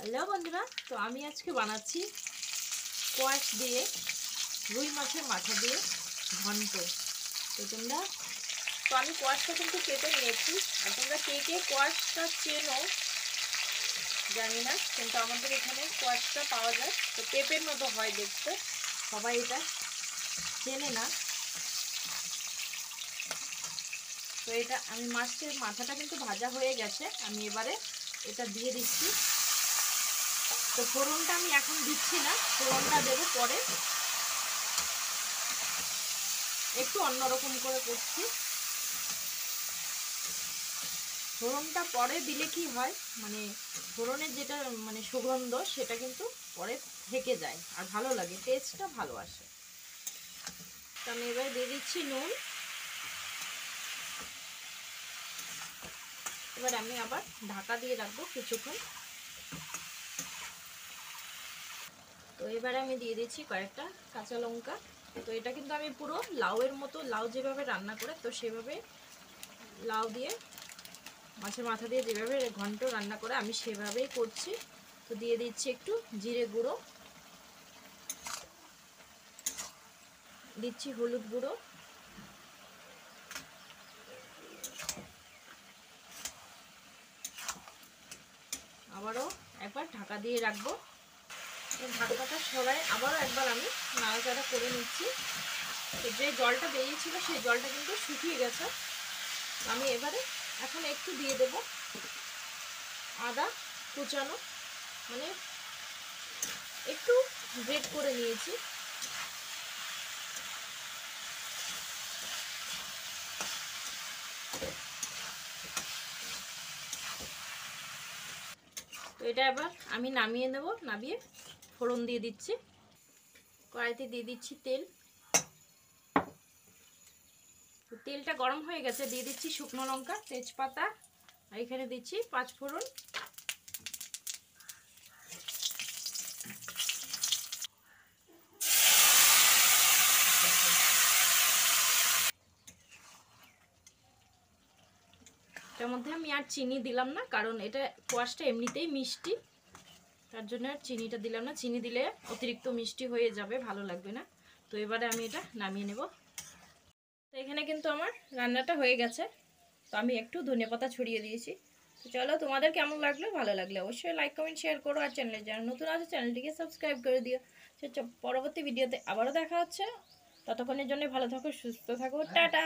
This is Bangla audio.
হ্যালো বন্ধুরা, তো আমি আজকে বানাচ্ছি কোয়াশ দিয়ে রুই মাছের মাথা দিয়ে ঘন্ট। তো আমি কোয়াশটা কিন্তু কেটে নিয়েছি। আর তোমরা কে কে কোয়াশটা চেনো জানি না, কিন্তু আমাদের এখানে কোয়াশটা পাওয়া যায়। তো পেঁপের মতো হয় দেখতে, সবাই এটা চেনে না। তো এটা আমি মাছের মাথাটা কিন্তু ভাজা হয়ে গেছে, আমি এবারে এটা দিয়ে দিচ্ছি। তো ফোড়নটা আমি এখন দিচ্ছি না, ফোড়নটা দেবো পরে, একটু অন্যরকম করে করছি। ফোড়নটা পরে দিলে কি হয়, মানে ফোড়নের যেটা সুগন্ধ সেটা কিন্তু পরে থেকে যায় আর ভালো লাগে, টেস্টটা ভালো আসে। তো আমি এবার দিয়ে দিচ্ছি নুন। এবার আমি আবার ঢাকা দিয়ে রাখবো কিছুক্ষণ। তো এবারে আমি দিয়ে দিচ্ছি কয়েকটা কাঁচা লঙ্কা। তো এটা কিন্তু আমি পুরো লাউয়ের মতো, লাউ যেভাবে রান্না করে তো সেভাবে লাউ দিয়ে মাছের মাথা দিয়ে যেভাবে ঘন্ট রান্না করে আমি সেভাবেই করছি। তো দিয়ে দিচ্ছি একটু জিরে গুঁড়ো, দিচ্ছি হলুদ গুঁড়ো, আবারও একবার ঢাকা দিয়ে রাখবো। ঢাকাটা সরাই আবারও একবার আমি নাড়াচাড়া করে নিচ্ছি। তো যে জলটা বেরিয়েছিল সেই জলটা কিন্তু শুকিয়ে গেছে। আমি এবারে এখন একটু দিয়ে দেব আদা কুচানো, মানে একটু গ্রেট করে নিয়েছি। তো এটা এবার আমি নামিয়ে নেব। নামিয়ে ফোড়ন দিয়ে দিচ্ছি। কড়াইতে দিয়ে দিচ্ছি তেল। তেলটা গরম হয়ে গেছে, দিয়ে দিচ্ছি শুকনো লঙ্কা, তেজপাতা, আর এখানে দিচ্ছি 5 ফোড়ন। এটার মধ্যে আমি আর চিনি দিলাম না, কারণ এটা কোয়াশটা এমনিতেই মিষ্টি, তার জন্য আর চিনিটা দিলাম না। চিনি দিলে অতিরিক্ত মিষ্টি হয়ে যাবে, ভালো লাগবে না। তো এবারে আমি এটা নামিয়ে নেব। তো এখানে কিন্তু আমার রান্নাটা হয়ে গেছে। তো আমি একটু ধনেপাতা ছড়িয়ে দিয়েছি। তো চলো, তোমাদের কেমন লাগলো, ভালো লাগলে অবশ্যই লাইক কমেন্ট শেয়ার করো। আর চ্যানেলে যারা নতুন আছে চ্যানেলটিকে সাবস্ক্রাইব করে দিও। পরবর্তী ভিডিওতে আবারও দেখা হচ্ছে। ততক্ষণের জন্য ভালো থাকো, সুস্থ থাকো, টাটা।